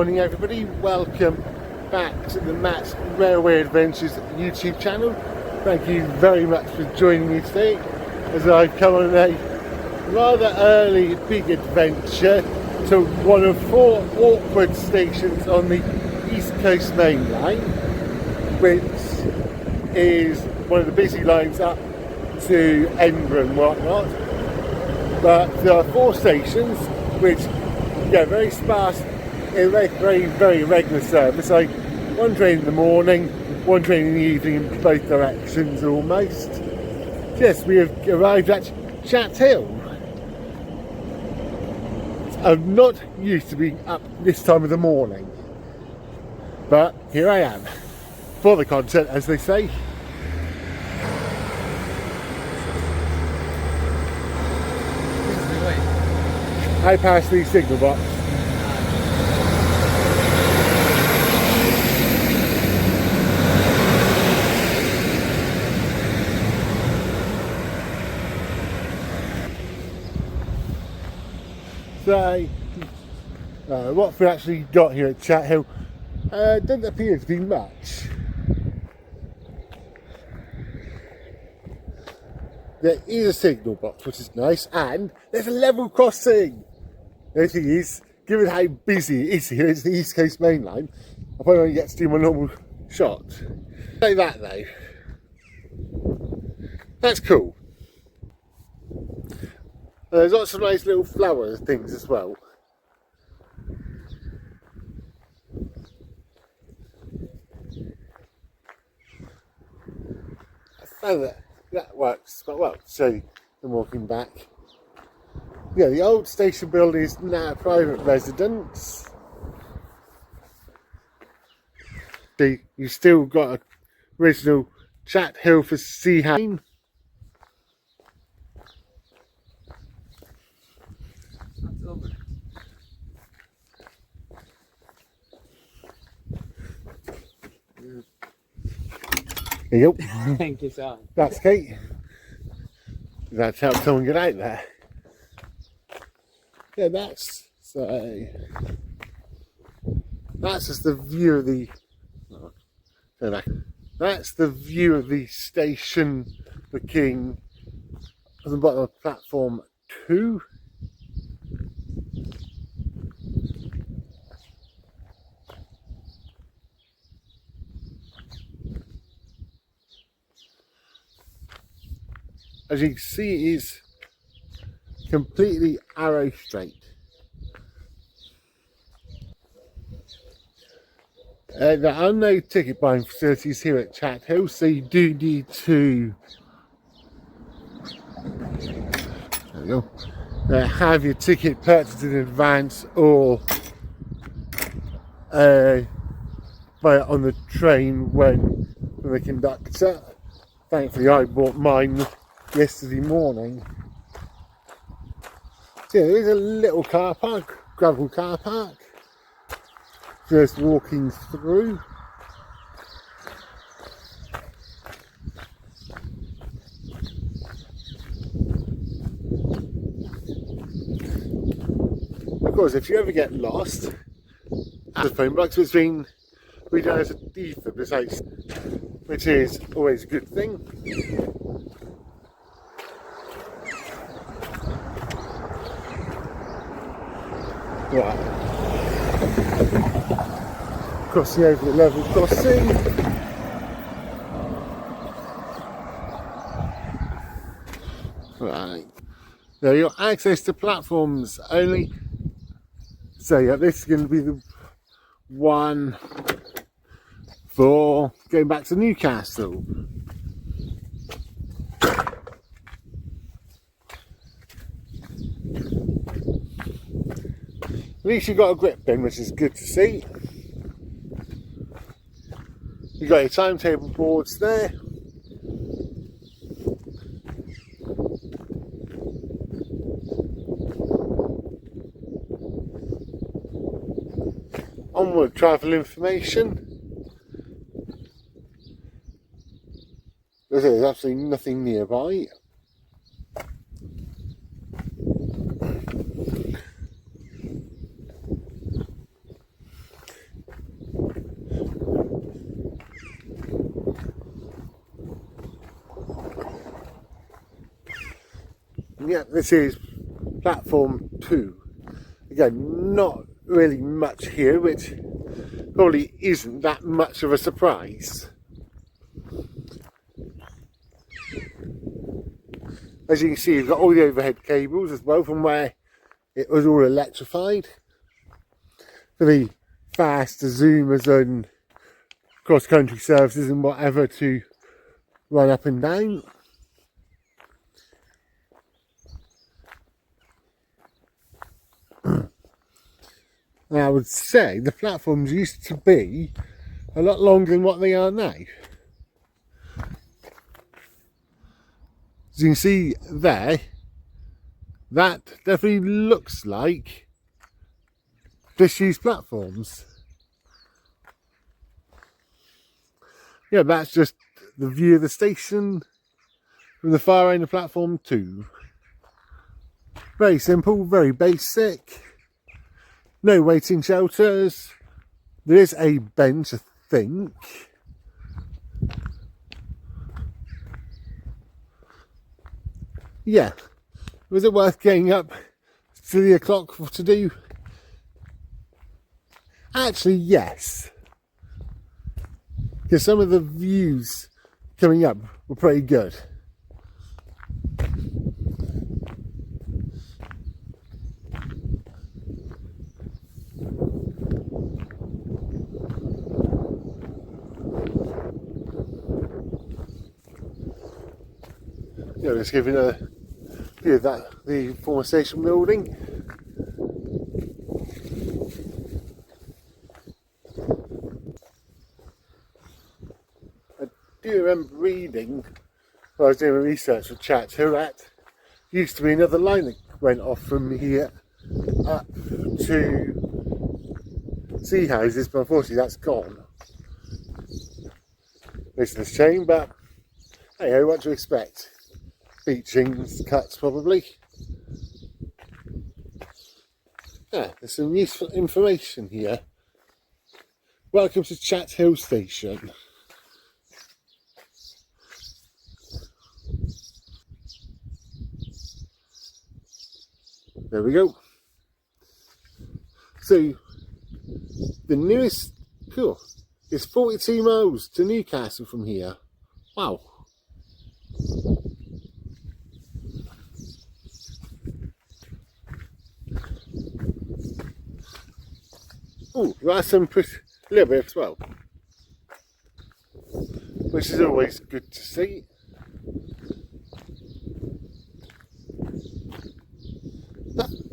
morning everybody, welcome back to the Matt's Railway Adventures YouTube channel. Thank you very much for joining me today as I've come on a rather early big adventure to one of 4 awkward stations on the East Coast Main Line, which is one of the busy lines up to Edinburgh and whatnot. But there are 4 stations which get very sparse, very regular service. Like one train in the morning, one train in the evening in both directions almost. Yes, we have arrived at Chathill. I'm not used to being up this time of the morning, but here I am for the content, as they say. I passed the signal box. So, what we actually got here at Chathill doesn't appear to be much. There is a signal box, which is nice, and there's a level crossing. The thing is, given how busy it is here, it's the East Coast Main Line, I probably won't get to do my normal shot. Say that though. That's cool. There's lots of nice little flower things as well. I found that works quite well. So I'm walking back. Yeah, the old station building is now a private residence. See, you've still got an original Chathill for Seaham. There you go. Thank you, sir. That's Kate. That's how someone get out there. Yeah, that's just the view of the. That's the view of the station, the King, at the bottom of platform 2. As you can see, it is completely arrow straight. There are no ticket buying facilities here at Chathill, so you do need to have your ticket purchased in advance or buy it on the train when the conductor. Thankfully, I bought mine yesterday morning. So yeah, there is a little car park, gravel car park. Just walking through. Of course, if you ever get lost at the phone box, it's been redone as a ether besides, which is always a good thing. Right. Crossing over the level crossing. Right. Now your access to platforms only. So yeah, this is going to be the one for going back to Newcastle. At least you've got a grip bin, which is good to see. You've got your timetable boards there. Onward travel information. There's absolutely nothing nearby. Yeah, this is platform 2. Again, not really much here, which probably isn't that much of a surprise. As you can see, you've got all the overhead cables as well from where it was all electrified for the faster zoomers and cross-country services and whatever to run up and down. And I would say the platforms used to be a lot longer than what they are now. As you can see there, that definitely looks like disused platforms. Yeah, that's just the view of the station from the far end of platform 2. Very simple, very basic. No waiting shelters. There is a bench, I think. Yeah. Was it worth getting up 3 o'clock to do? Actually, yes. Because some of the views coming up were pretty good. Yeah, let's give you a view of that, the former station building. I do remember reading, when I was doing research for Chathill, that used to be another line that went off from here up to Sea Houses, but unfortunately that's gone. This is a shame, but hey, what do you expect? Beachings, cuts probably. Yeah, there's some useful information here. Welcome to Chathill Station. There we go. So, the nearest, cool, is 42 miles to Newcastle from here. Wow. Oh, that's some a little bit as well, which is always good to see.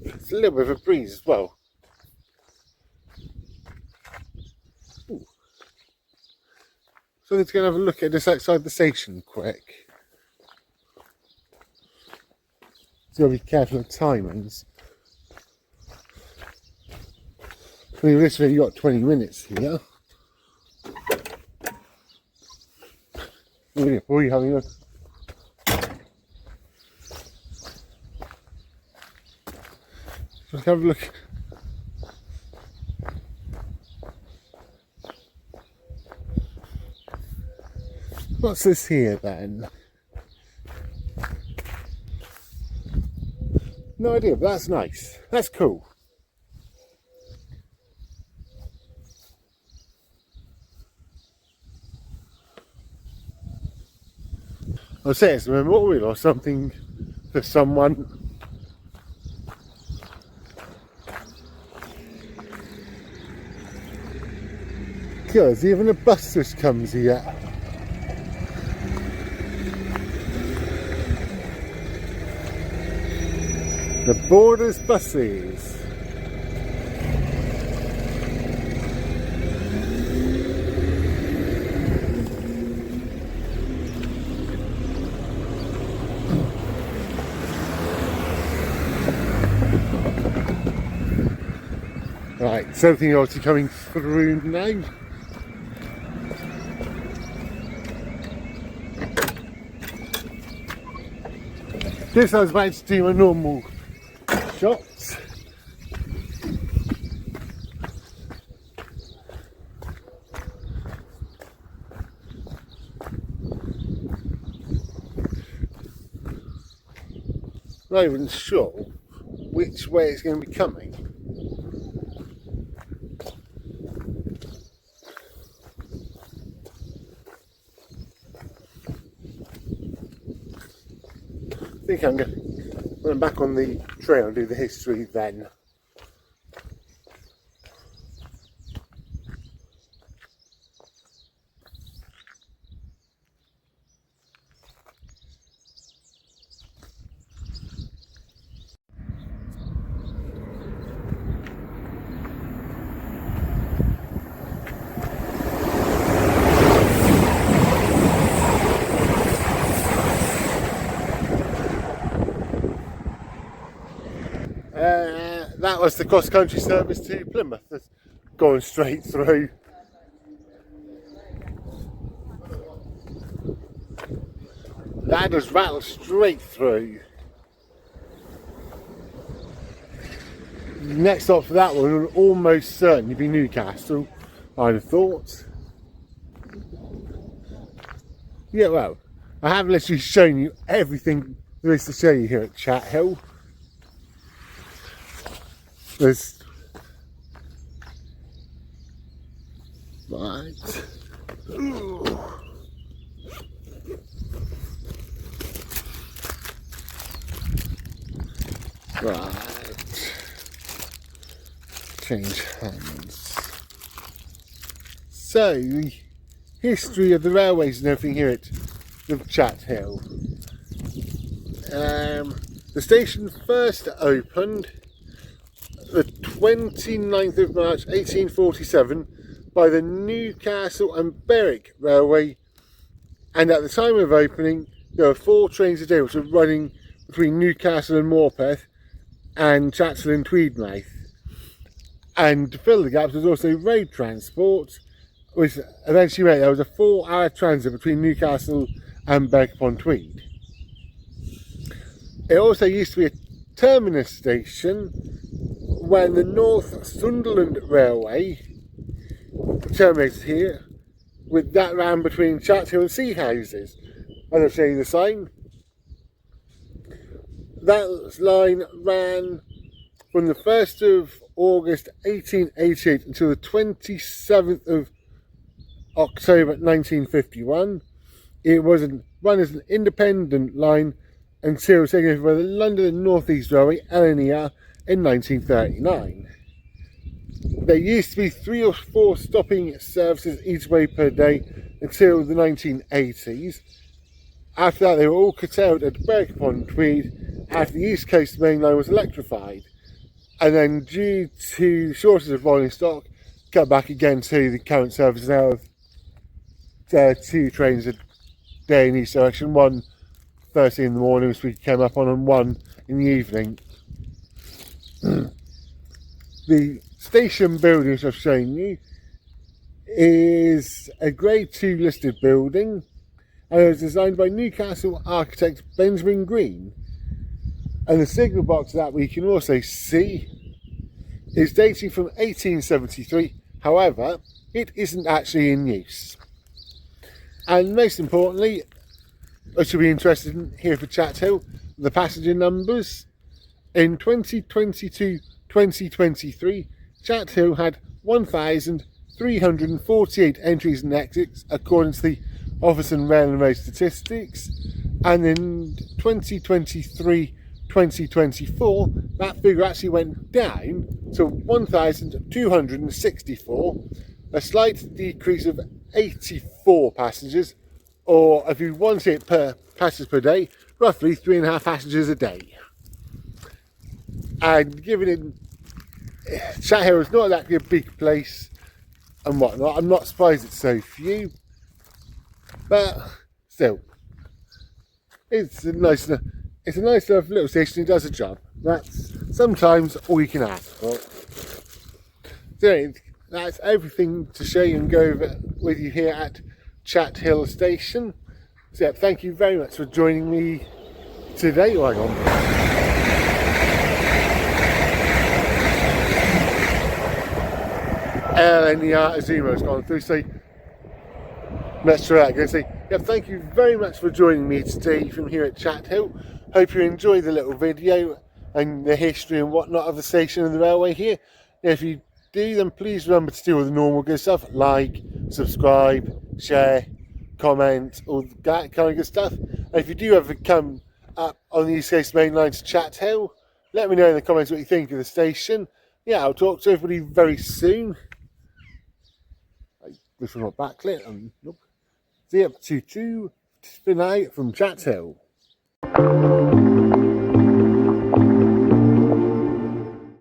It's a little bit of a breeze as well. Ooh. So let's go and have a look at this outside the station quick. So be careful of timings. Realistically, you've got 20 minutes here. Before you having a look. Let's have a look. What's this here then? No idea, but that's nice. That's cool. I'll say it's a memorial or something for someone. Because even a bus just comes here. The Borders buses. Right, something obviously coming through now. This I was about to do my normal shots. not even sure which way it's going to be coming. I think I'm going to, when I'm back on the trail, do the history then. That was the cross-country service to Plymouth, that's going straight through. That just rattled straight through. Next stop for that one would almost certainly be Newcastle, I'd have thought. Yeah, well, I have literally shown you everything there is to show you here at Chathill. There's right. Ooh. Right. Change hands. So the history of the railways and everything here at Chathill. The station first opened the 29th of March 1847 by the Newcastle and Berwick Railway, and at the time of opening there were 4 trains a day which were running between Newcastle and Morpeth and Chathill and Tweedmouth. And to fill the gaps there was also road transport, which eventually meant there was a 4-hour transit between Newcastle and Berwick upon Tweed. It also used to be a terminus station when the North Sunderland Railway terminated here, with that ran between Chathill and Sea Houses. And I'll show you the sign. That line ran from the 1st of August 1888 until the 27th of October 1951. It was run as an independent line until it was taken over by the London and North East Railway, LNER, in 1939. There used to be 3 or 4 stopping services each way per day until the 1980s. After that they were all curtailed at Berwick upon Tweed after the East Coast main line was electrified, and then due to shortage of rolling stock cut back again to the current service now of 2 trains a day in each direction, 1 first thing in the morning which we came up on and 1 in the evening. The station building which I've shown you is a Grade 2 listed building, and it was designed by Newcastle architect Benjamin Green. And the signal box that we can also see is dating from 1873, however it isn't actually in use. And most importantly, I should be interested in here for Chathill, the passenger numbers. In 2022-2023, Chathill had 1,348 entries and exits according to the Office and Rail and Road Statistics, and in 2023-2024 that figure actually went down to 1,264, a slight decrease of 84 passengers, or if you want it per passengers per day, roughly 3.5 passengers a day. And given it, Chathill is not exactly a big place and whatnot, I'm not surprised it's so few, but still, it's a nice enough little station. It does a job. That's sometimes all you can ask for. So that's everything to show you and go over with you here at Chathill Station. So thank you very much for joining me today. Oh, hang on. LNER Azuma has gone through, so let's try that again. So thank you very much for joining me today from here at Chathill. Hope you enjoy the little video and the history and whatnot of the station and the railway here. If you do, then please remember to do all the normal good stuff, like, subscribe, share, comment, all that kind of good stuff. And if you do ever come up on the East Coast Main Line to Chathill, let me know in the comments what you think of the station. Yeah, I'll talk to everybody very soon. This was not backlit. Nope. See you up to 2 for now from Chathill.